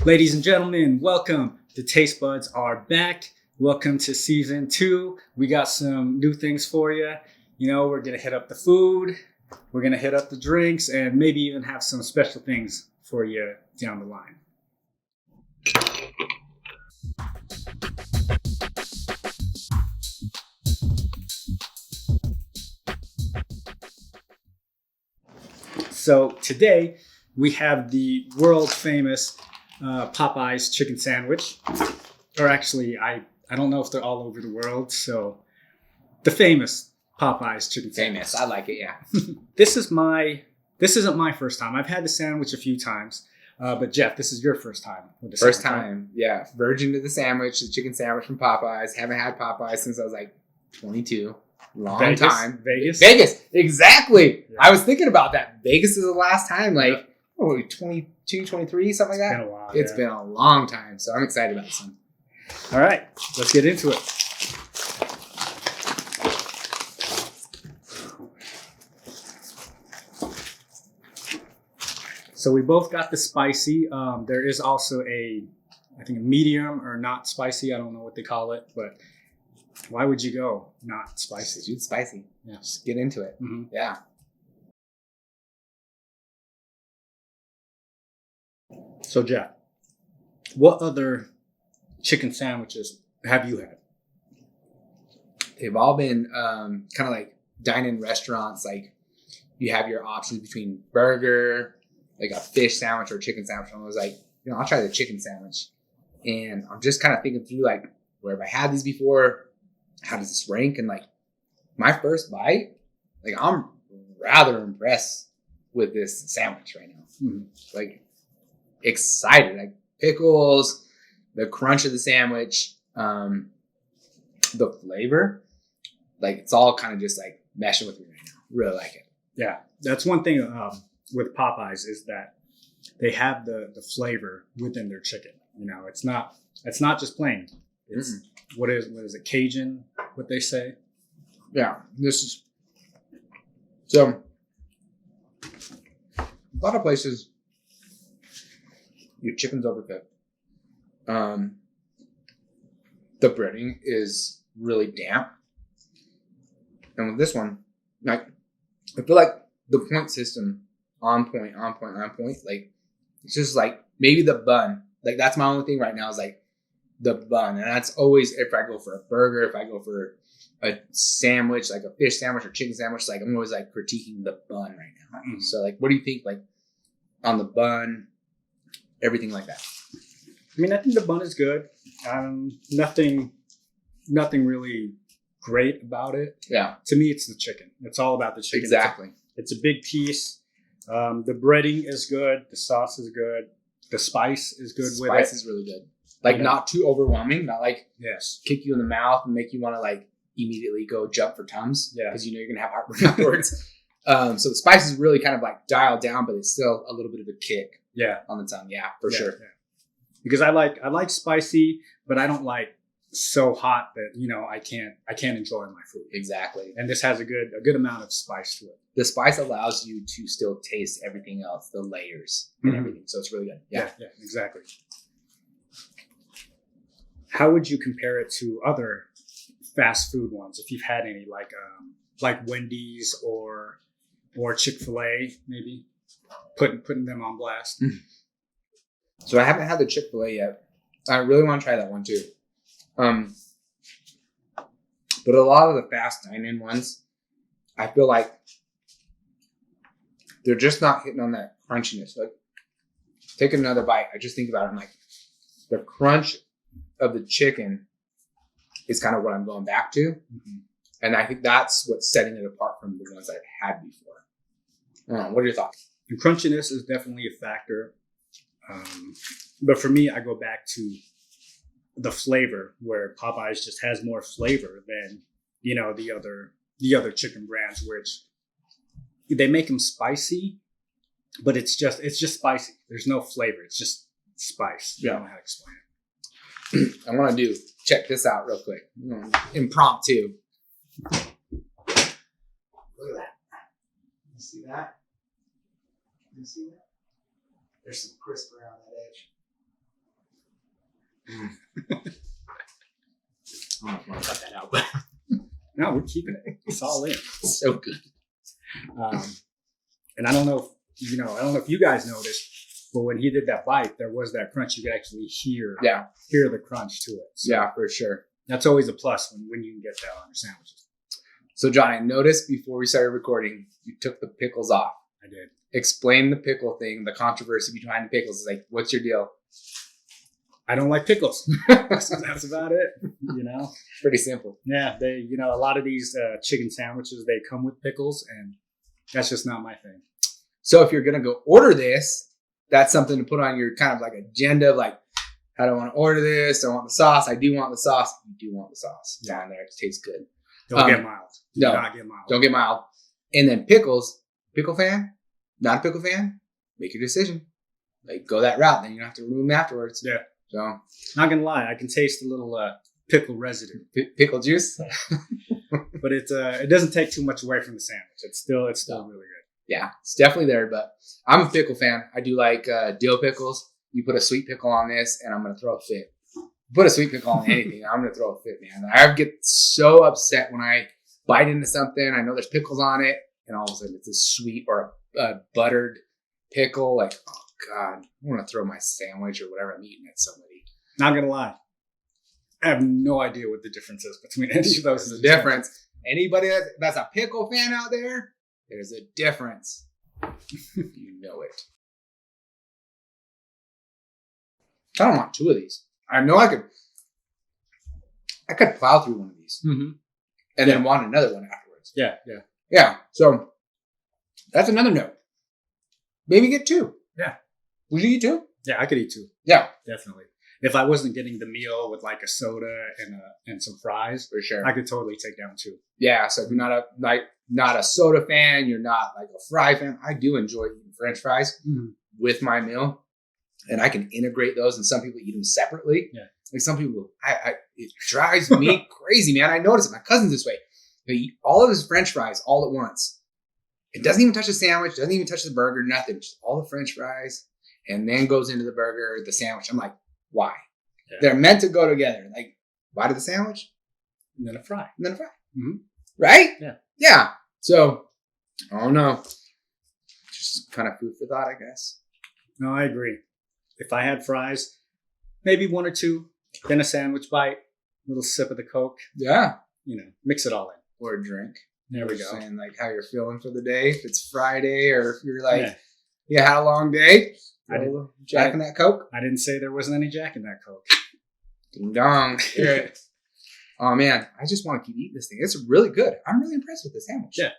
Ladies and gentlemen, welcome. The TasteBuds are back. Welcome to season 2. We got some new things for you. We're going to hit up the food, we're going to hit up the drinks, and maybe even have some special things for you down the line. So today we have the world famous Popeye's chicken sandwich. Or actually, I don't know if they're all over the world. So the famous Popeye's chicken sandwich. Famous. I like it, yeah. This isn't my first time. I've had the sandwich a few times. But Jeff, this is your first time with the First sandwich, time, yeah. Virgin to the sandwich, the chicken sandwich from Popeyes. Haven't had Popeyes since I was like 22. Long time. Vegas, exactly. Yeah. I was thinking about that. Vegas is the last time, like, 22, 23, something like that. It's been a while. It's been a long time, so I'm excited about this one. All right, let's get into it. So we both got the spicy. There is also I think a medium or not spicy. I don't know what they call it, but why would you go not spicy? Dude, spicy. Yeah. Just get into it. Mm-hmm. Yeah. So Jeff, what other chicken sandwiches have you had? They've all been kind of like dine-in restaurants. Like you have your options between burger, like a fish sandwich or a chicken sandwich. And I was like, I'll try the chicken sandwich. And I'm just kind of thinking through like, where have I had these before? How does this rank? And like my first bite, like I'm rather impressed with this sandwich right now. Mm-hmm. Like excited, like pickles, the crunch of the sandwich, the flavor, like it's all kind of just like meshing with me right now. Really like it. Yeah, that's one thing with Popeyes is that they have the flavor within their chicken. It's not just plain. It's what is it, Cajun? What they say? Yeah, this is so. A lot of places, your chicken's overcooked. The breading is really damp, and with this one, like I feel like the point system on point. Like it's just like maybe the bun. Like that's my only thing right now is like the bun, and that's always if I go for a burger, if I go for a sandwich, like a fish sandwich or chicken sandwich, like I'm always like critiquing the bun right now. Mm-hmm. So like, what do you think? Like on the bun, everything like that. I mean, I think the bun is good. Nothing really great about it. Yeah. To me, it's the chicken. It's all about the chicken. Exactly. It's a big piece. The breading is good. The sauce is good. The spice is good with it. Spice is really good. Like not too overwhelming. Not like kick you in the mouth and make you want to like immediately go jump for Tums. Yeah. Because you're gonna have heartburn afterwards. So the spice is really kind of like dialed down, but it's still a little bit of a kick. Yeah. On the tongue. Yeah, for sure. Yeah. Because I like spicy, but I don't like so hot that I can't enjoy my food. Exactly. And this has a good amount of spice to it. The spice allows you to still taste everything else, the layers and everything. So it's really good. Yeah, exactly. How would you compare it to other fast food ones, if you've had any, like Wendy's or Chick-fil-A, maybe putting them on blast? So I haven't had the Chick-fil-A yet. I really want to try that one too. But a lot of the fast dine-in ones, I feel like they're just not hitting on that crunchiness. Like, take another bite. I just think about it. I'm like, the crunch of the chicken is kind of what I'm going back to. Mm-hmm. And I think that's what's setting it apart from the ones I've had before. What are your thoughts? The crunchiness is definitely a factor. But for me, I go back to the flavor, where Popeyes just has more flavor than, the other chicken brands, which they make them spicy, but it's just spicy. There's no flavor. It's just spice. Yeah. I don't know how to explain it. I want to check this out real quick. Impromptu. Look at that. You see that? You see that? There's some crisp around that edge. I don't want to cut that out, but No, we're keeping it. It's all in. it's so good. And I don't know if you guys noticed, but when he did that bite, there was that crunch. You could actually hear the crunch to it. So Yeah, for sure. that's always a plus when you can get that on your sandwiches. So, John, I noticed before we started recording, you took the pickles off. I did. Explain the pickle thing, the controversy behind the pickles. Like, what's your deal? I don't like pickles. That's about it. Pretty simple. Yeah, a lot of these chicken sandwiches, they come with pickles, and that's just not my thing. So if you're going to go order this, that's something to put on your kind of like agenda of like, I don't want to order this. I want the sauce. I do want the sauce. You do want the sauce. Yeah. Down there. It tastes good. Don't get mild. Do no, not get mild. Don't get mild. And then pickles, pickle fan, not a pickle fan, make your decision. Like, go that route. Then you don't have to remove them afterwards. Yeah. So, not gonna lie, I can taste a little pickle residue, pickle juice. but it doesn't take too much away from the sandwich. It's still really good. Yeah, it's definitely there. But I'm a pickle fan. I do like dill pickles. You put a sweet pickle on this, and I'm gonna throw a fit. Put a sweet pickle on anything, I'm gonna throw a fit, man. I get so upset when I bite into something. I know there's pickles on it, and all of a sudden it's a sweet or a buttered pickle. Like, oh God, I want to throw my sandwich or whatever I'm eating at somebody. Not gonna lie, I have no idea what the difference is between any of those. There's a difference. Anybody that's a pickle fan out there, there's a difference. You know it. I don't want two of these. I know I could plow through one of these and then want another one afterwards. Yeah. So that's another note. Maybe get two. Yeah. Would you eat two? Yeah, I could eat two. Yeah, definitely. If I wasn't getting the meal with like a soda and some fries, for sure, I could totally take down two. Yeah. So if you're not a soda fan, you're not like a fry fan. I do enjoy eating French fries with my meal, and I can integrate those. And some people eat them separately. Yeah. Like some people, it drives me crazy, man. I notice it. My cousin's this way. They eat all of his French fries all at once. It doesn't even touch the sandwich. Doesn't even touch the burger. Nothing. Just all the French fries, and then goes into the burger, the sandwich. I'm like, why? Yeah. They're meant to go together. Like, why did the sandwich? And then a fry. Mm-hmm. Right? Yeah. Yeah. So, I don't know. Just kind of food for thought, I guess. No, I agree. If I had fries, maybe one or two, then a sandwich bite, a little sip of the Coke. Yeah. Mix it all in. Or a drink. There we go. Saying like how you're feeling for the day. If it's Friday or if you're like, you had a long day. Jack in that Coke. I didn't say there wasn't any Jack in that Coke. Ding dong. Oh man, I just want to keep eating this thing. It's really good. I'm really impressed with this sandwich. Yeah.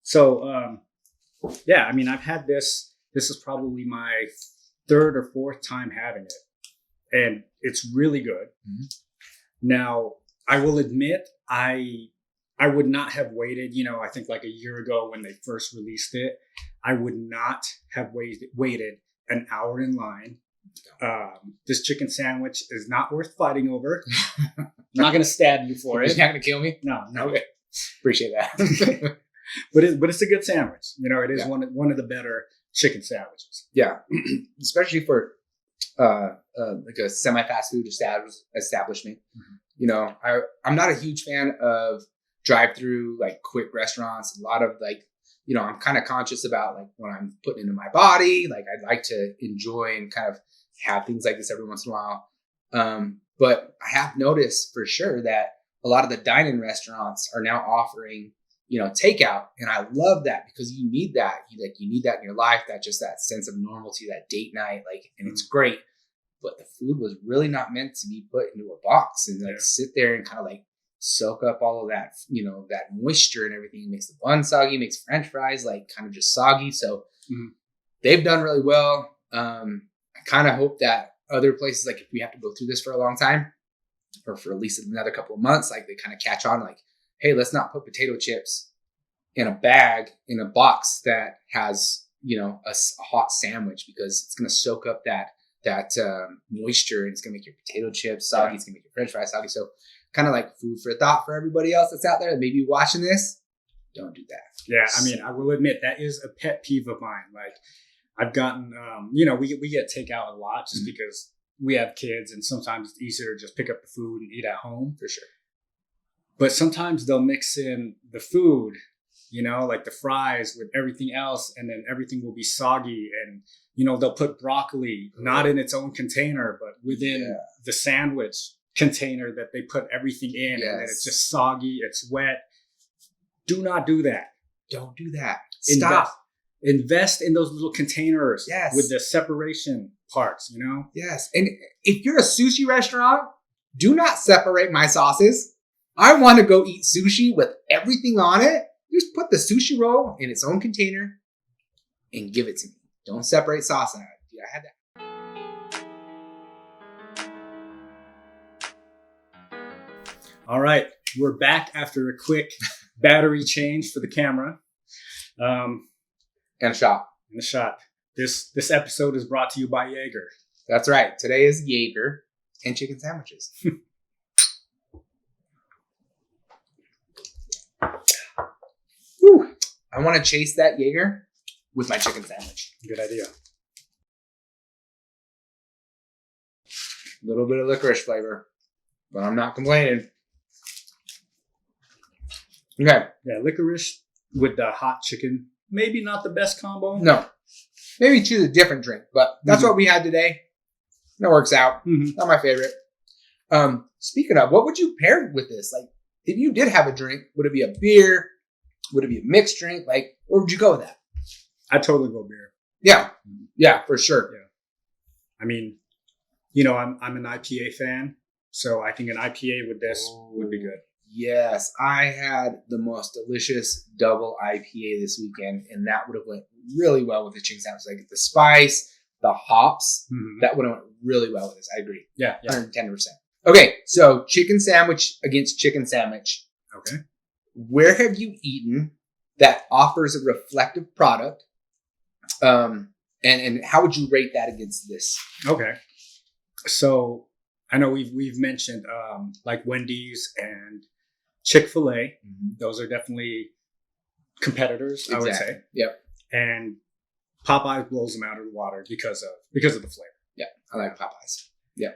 So, I mean, I've had this. This is probably my third or fourth time having it, and it's really good. Mm-hmm. Now, I will admit, I would not have waited. I think like a year ago when they first released it, I would not have waited an hour in line. This chicken sandwich is not worth fighting over. I'm not going to stab you for it. You're not going to kill me? No. Okay. Appreciate that. but it's a good sandwich. It is one of the better chicken sandwiches. Yeah. Especially for like a semi-fast food establishment. Mm-hmm. I'm not a huge fan of drive-through, like quick restaurants. A lot of like, I'm kind of conscious about like what I'm putting into my body. Like I'd like to enjoy and kind of have things like this every once in a while. But I have noticed for sure that a lot of the dine-in restaurants are now offering, takeout. And I love that because you need that. You need that in your life, that sense of normalcy, that date night, and it's great. But the food was really not meant to be put into a box and sit there and kind of like soak up all of that, that moisture and everything. It makes the bun soggy, makes French fries kind of just soggy. So they've done really well. I kind of hope that other places, if we have to go through this for a long time or for at least another couple of months, they kind of catch on hey, let's not put potato chips in a bag, in a box that has, a hot sandwich because it's going to soak up that moisture and it's going to make your potato chips soggy. It's going to make your French fries soggy. So kind of like food for thought for everybody else that's out there that may be watching this. Don't do that. Yeah. I mean, I will admit that is a pet peeve of mine. I've gotten, we get takeout a lot just because, we have kids, and sometimes it's easier to just pick up the food and eat at home. For sure. But sometimes they'll mix in the food, like the fries with everything else, and then everything will be soggy. And, they'll put broccoli not in its own container, but within the sandwich container that they put everything in, and then it's just soggy, it's wet. Do not do that. Don't do that. Stop. Invest in those little containers with the separation parts, Yes. And if you're a sushi restaurant, do not separate my sauces. I want to go eat sushi with everything on it. Just put the sushi roll in its own container and give it to me. Don't separate sauce out. Yeah, I had that. All right. We're back after a quick battery change for the camera. And a shot. And a shot. This episode is brought to you by Jaeger. That's right. Today is Jaeger and chicken sandwiches. Whew. I want to chase that Jaeger with my chicken sandwich. Good idea. A little bit of licorice flavor, but I'm not complaining. Okay. Yeah, licorice with the hot chicken. Maybe not the best combo. No. Maybe choose a different drink, but that's what we had today. That works out. Not my favorite. Speaking of, what would you pair with this? Like, if you did have a drink, would it be a beer? Would it be a mixed drink? Like, where would you go with that? I'd totally go beer. Yeah. Yeah, for sure. Yeah. I mean, I'm an IPA fan, so I think an IPA with this would be good. Yes, I had the most delicious double IPA this weekend, and that would have went really well with the chicken sandwich. Like the spice, the hops, that would have went really well with this. I agree. Yeah. 110%. Okay, so chicken sandwich against chicken sandwich. Okay. Where have you eaten that offers a reflective product? And how would you rate that against this? Okay. So I know we've mentioned like Wendy's and Chick-fil-A. Those are definitely competitors, I would say. Yep. And Popeye blows them out of the water because of the flavor. Yeah, I like Popeyes. Yeah.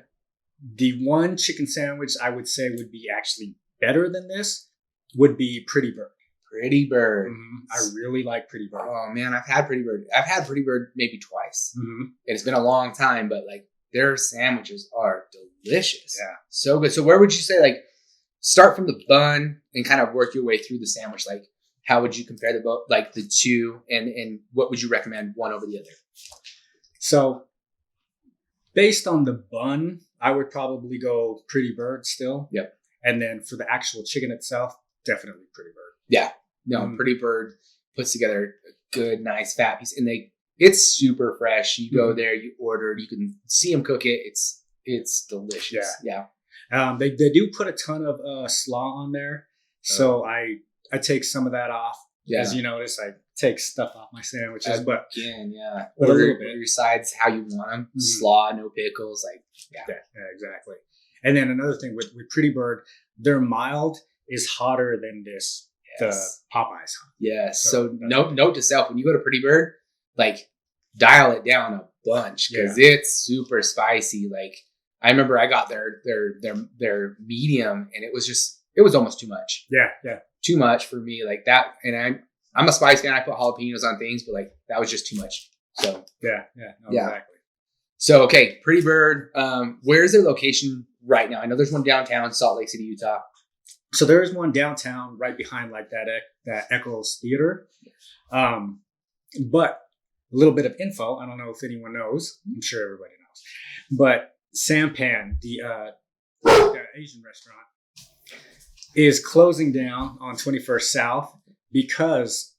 The one chicken sandwich I would say would be actually better than this would be Pretty Bird. Pretty Bird. I really like Pretty Bird. Oh man, I've had Pretty Bird. I've had Pretty Bird maybe twice. It's been a long time, but like their sandwiches are delicious. Yeah. So good. So where would you say, like, start from the bun and kind of work your way through the sandwich? Like, how would you compare the two, and what would you recommend one over the other? So based on the bun, I would probably go Pretty Bird still. Yep. And then for the actual chicken itself, definitely Pretty Bird. Yeah. No, Pretty Bird puts together a good, nice fat piece, and it's super fresh. You go there, you order, you can see them cook it. It's delicious. Yeah. They do put a ton of slaw on there, so I take some of that off. Yeah. As you notice, I take stuff off my sandwiches, but again, but a little bit. Your sides how you want them. Slaw, no pickles, yeah, exactly. And then another thing with Pretty Bird, their mild is hotter than this. Yes. The Popeyes. Yes. So note to self, when you go to Pretty Bird, like dial it down a bunch because it's super spicy. Like I remember I got their medium and it was almost too much. Yeah. Too much for me like that. And I'm a spice fan. I put jalapenos on things, but like that was just too much. So Exactly. So okay, Pretty Bird. Where's their location right now? I know there's one downtown Salt Lake City, Utah. So there is one downtown right behind like that Eccles Theater. But a little bit of info. I don't know if anyone knows. I'm sure everybody knows. But Sampan, the Asian restaurant, is closing down on 21st South because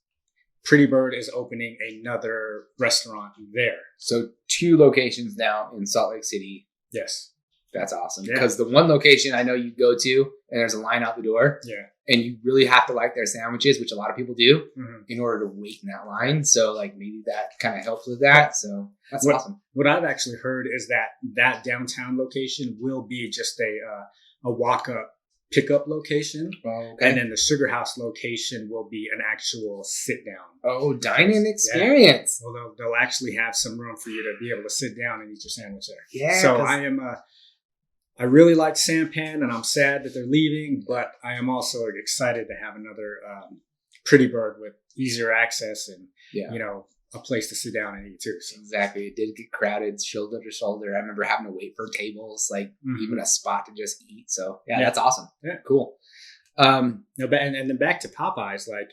Pretty Bird is opening another restaurant there. So 2 locations now in Salt Lake City. Yes. That's awesome. Because the one location I know you go to and there's a line out the door. Yeah. And you really have to like their sandwiches, which a lot of people do, in order to wait in that line. So like maybe that kind of helps with that. So that's awesome. What I've actually heard is that downtown location will be just a walk up pickup location. Oh, okay. And then the Sugar House location will be an actual sit down. Oh, dining experience. Yeah. Well, they'll actually have some room for you to be able to sit down and eat your sandwich there. Yeah. So I really like Sampan, and I'm sad that they're leaving, but I am also excited to have another Pretty Bird with easier access and, a place to sit down and eat too. So. Exactly. It did get crowded shoulder to shoulder. I remember having to wait for tables, like even a spot to just eat. So that's awesome. Yeah. Cool. And then back to Popeyes, like,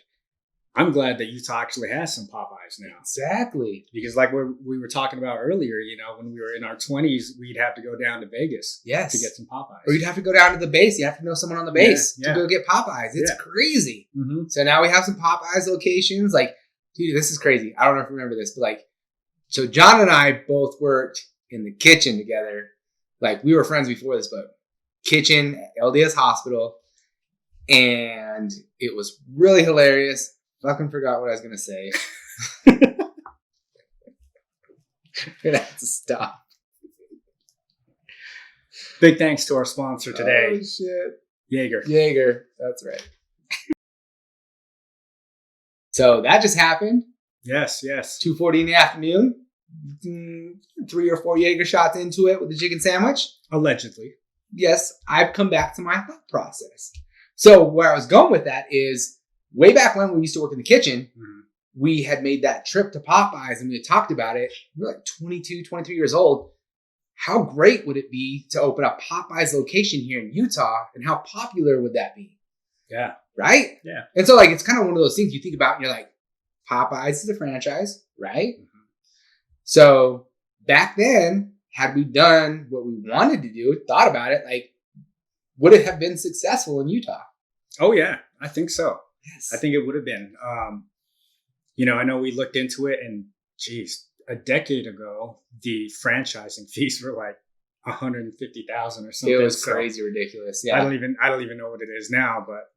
I'm glad that Utah actually has some Popeyes now. Exactly. Because like we were talking about earlier, when we were in our 20s, we'd have to go down to Vegas to get some Popeyes. Or you'd have to go down to the base. You have to know someone on the base to go get Popeyes. It's crazy. Mm-hmm. So now we have some Popeyes locations. Like, dude, this is crazy. I don't know if you remember this, but like, so John and I both worked in the kitchen together. Like, we were friends before this, but kitchen at LDS Hospital. And it was really hilarious. Fucking forgot what I was going to say. Gonna have to stop. Big thanks to our sponsor today. Oh, shit. Jaeger. That's right. So that just happened. Yes. 2:40 in the afternoon. 3 or 4 Jaeger shots into it with the chicken sandwich. Allegedly. Yes, I've come back to my thought process. So where I was going with that is, way back when we used to work in the kitchen, we had made that trip to Popeyes and we had talked about it. We were like 22, 23 years old. How great would it be to open a Popeyes location here in Utah, and how popular would that be? Yeah. Right? Yeah. And so like, it's kind of one of those things you think about and you're like, Popeyes is a franchise, right? Mm-hmm. So back then, had we done what we wanted to do, thought about it, like, would it have been successful in Utah? Oh yeah, I think so. Yes. I think it would have been. I know we looked into it, and geez, a decade ago, the franchising fees were like $150,000 or something. It was crazy ridiculous. Yeah. I don't even know what it is now, but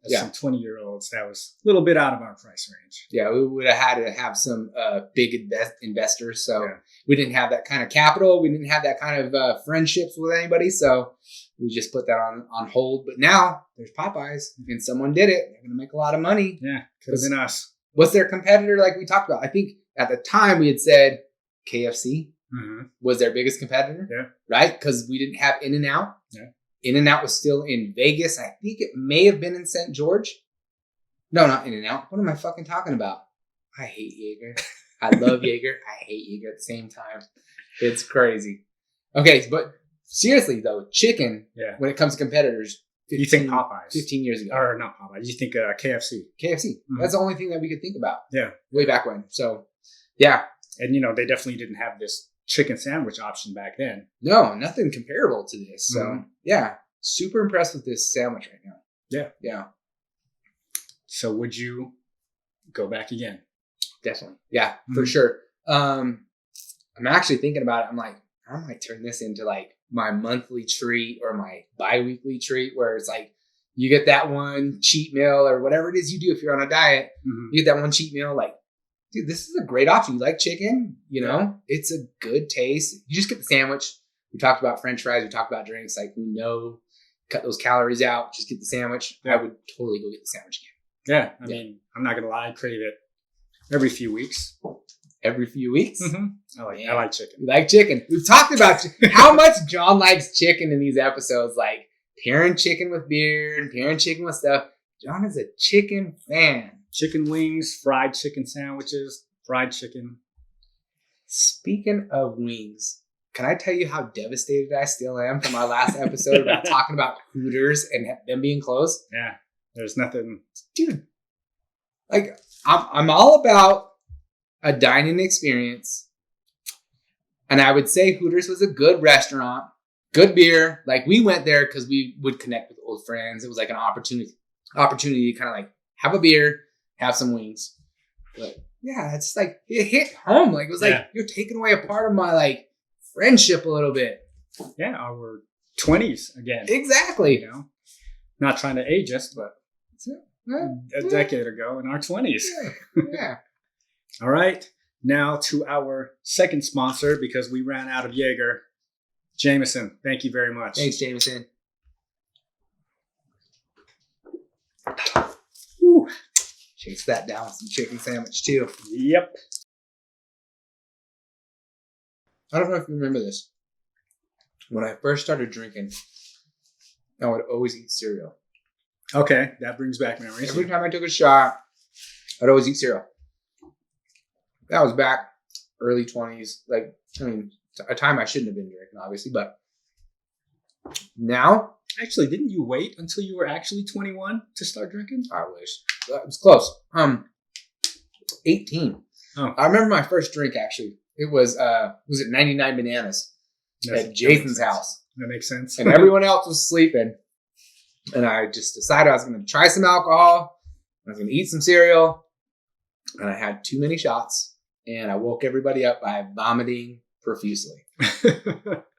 as some 20-year-olds, that was a little bit out of our price range. Yeah, we would have had to have some big investors. So we didn't have that kind of capital. We didn't have that kind of friendships with anybody. So we just put that on hold. But now there's Popeyes, and someone did it. They're going to make a lot of money. Yeah, could have been us. What's their competitor, like we talked about? I think at the time we had said KFC was their biggest competitor. Yeah. Right? Because we didn't have In-N-Out. Yeah. In-N-Out was still in Vegas. I think it may have been in St. George. No, not In-N-Out. What am I fucking talking about? I hate Jaeger. I love Jaeger. I hate Jaeger at the same time. It's crazy. Okay, but seriously though, chicken, when it comes to competitors, you think Popeyes 15 years ago. Or not Popeyes, you think KFC. That's the only thing that we could think about. Yeah. Way back when. So, yeah. And, they definitely didn't have this chicken sandwich option back then. No, nothing comparable to this. So, yeah. Super impressed with this sandwich right now. Yeah. Yeah. So, would you go back again? Definitely. Yeah, for sure. I'm actually thinking about it. I'm like, I might turn this into like my monthly treat or my bi-weekly treat, where it's like you get that one cheat meal or whatever it is you do if you're on a diet. You get that one cheat meal, like, dude, this is a great option. You like chicken, it's a good taste. You just get the sandwich. We talked about French fries. We talked about drinks. Like, we know, cut those calories out. Just get the sandwich. Yeah. I would totally go get the sandwich again. Yeah. I mean, I'm not going to lie. I crave it every few weeks. Every few weeks? I like chicken. You like chicken. We've talked about how much John likes chicken in these episodes, like pairing chicken with beer and pairing chicken with stuff. John is a chicken fan. Chicken wings, fried chicken sandwiches, fried chicken. Speaking of wings, can I tell you how devastated I still am from our last episode about talking about Hooters and them being closed? Yeah, there's nothing. Dude, like, I'm all about a dining experience. And I would say Hooters was a good restaurant, good beer. Like, we went there because we would connect with old friends. It was like an opportunity to kind of like have a beer, have some wings. But yeah, it's like, it hit home. Like, it was like, you're taking away a part of my like friendship a little bit. Yeah, our 20s again. Exactly. Not trying to age us, but a decade ago in our 20s. Yeah. All right. Now to our second sponsor, because we ran out of Jaeger. Jameson, thank you very much. Thanks, Jameson. Whew. Chase that down with some chicken sandwich too. Yep. I don't know if you remember this. When I first started drinking, I would always eat cereal. Okay, that brings back memories. Every time I took a shot, I'd always eat cereal. That was back early 20s. Like, I mean, a time I shouldn't have been drinking, obviously, but now, Actually, didn't you wait until you were actually 21 to start drinking? I wish. It was close. 18. Oh. I remember my first drink, actually. It was it 99 Bananas at Jason's house. That makes sense. And everyone else was sleeping. And I just decided I was going to try some alcohol. I was going to eat some cereal. And I had too many shots. And I woke everybody up by vomiting profusely.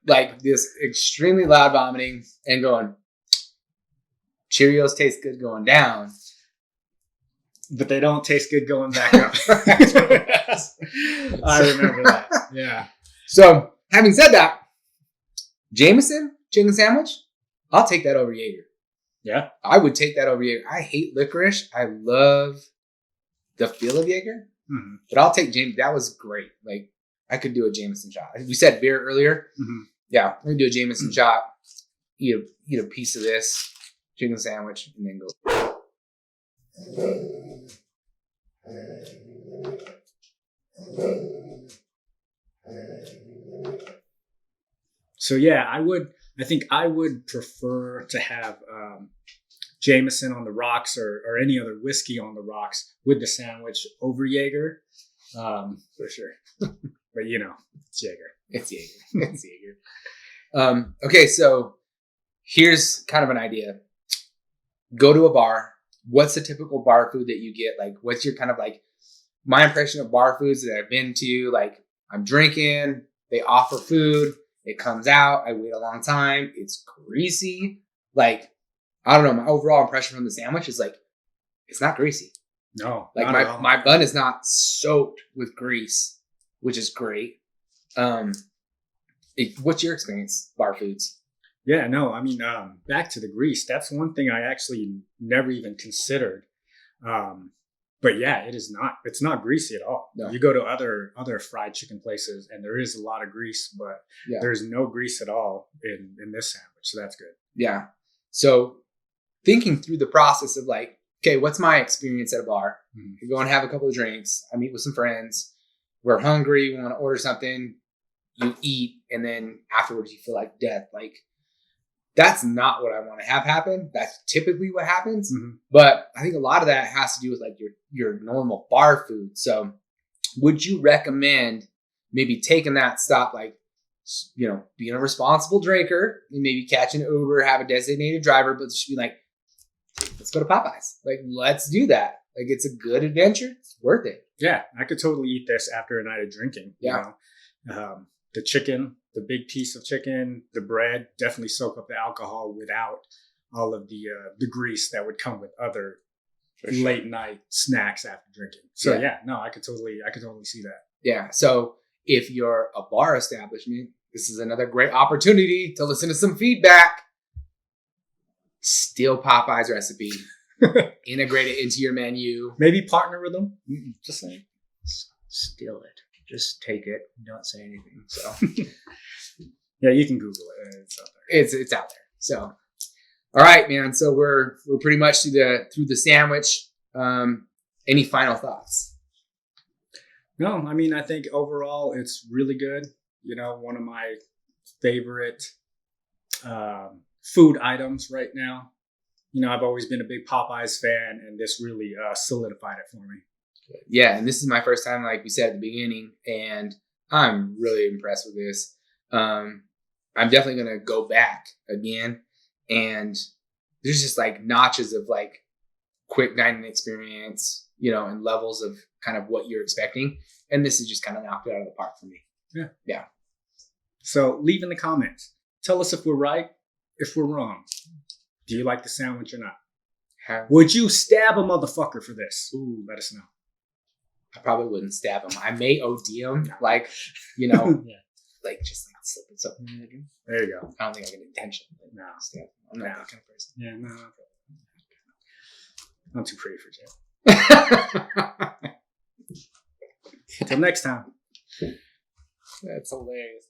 Like this extremely loud vomiting and going, Cheerios taste good going down. But they don't taste good going back up. I remember that. Yeah. So, having said that, Jameson chicken sandwich, I'll take that over Jaeger. Yeah. I would take that over Jaeger. I hate licorice. I love the feel of Jaeger. Mm-hmm. But I'll take Jameson. That was great. Like, I could do a Jameson shot. We said beer earlier. Mm-hmm. Yeah. I'm going to do a Jameson shot, eat a piece of this chicken sandwich, and then go. So yeah, I think I would prefer to have Jameson on the rocks or any other whiskey on the rocks with the sandwich over Jaeger, for sure. But it's Jaeger. It's Jaeger. It's Jaeger. Okay, so here's kind of an idea. Go to a bar. What's the typical bar food that you get? Like, what's your kind of like, my impression of bar foods that I've been to? Like, I'm drinking, they offer food, it comes out, I wait a long time, it's greasy. Like, I don't know, my overall impression from the sandwich is like, it's not greasy. No. Like, my bun is not soaked with grease, which is great. What's your experience, bar foods? Yeah, no, I mean, back to the grease. That's one thing I actually never even considered. But yeah, it's not greasy at all. No. You go to other fried chicken places and there is a lot of grease, but there's no grease at all in this sandwich. So that's good. Yeah. So thinking through the process of like, okay, what's my experience at a bar? Mm-hmm. You go and have a couple of drinks. I meet with some friends. We're hungry. We want to order something. You eat. And then afterwards you feel like death. Like, that's not what I want to have happen. That's typically what happens. Mm-hmm. But I think a lot of that has to do with like your normal bar food. So would you recommend maybe taking that stop, like, being a responsible drinker and maybe catch an Uber, have a designated driver, but just be like, let's go to Popeyes. Like, let's do that. Like, it's a good adventure. It's worth it. Yeah. I could totally eat this after a night of drinking. Yeah. The chicken, the big piece of chicken, the bread definitely soak up the alcohol without all of the grease that would come with other late night snacks after drinking. So I could totally see that. Yeah. So if you're a bar establishment, this is another great opportunity to listen to some feedback. Steal Popeye's recipe, integrate it into your menu. Maybe partner with them. Just saying. Steal it. Just take it. Don't say anything. So, yeah, you can Google it. It's out there. It's out there. So, all right, man. So we're pretty much through the sandwich. Any final thoughts? No, I mean, I think overall it's really good. One of my favorite food items right now. I've always been a big Popeyes fan, and this really solidified it for me. Yeah, and this is my first time, like we said at the beginning, and I'm really impressed with this. I'm definitely going to go back again, and there's just like notches of like quick dining experience, and levels of kind of what you're expecting, and this is just kind of knocked it out of the park for me. Yeah. So leave in the comments. Tell us if we're right, if we're wrong. Do you like the sandwich or not? Would you stab a motherfucker for this? Ooh, let us know. I probably wouldn't stab him. I may OD him, like, like just like slip it something. There you go. I don't think I can intentionally stab him. I'm not that kind of person. Yeah, no. I'm too pretty for jail. Until next time. That's hilarious.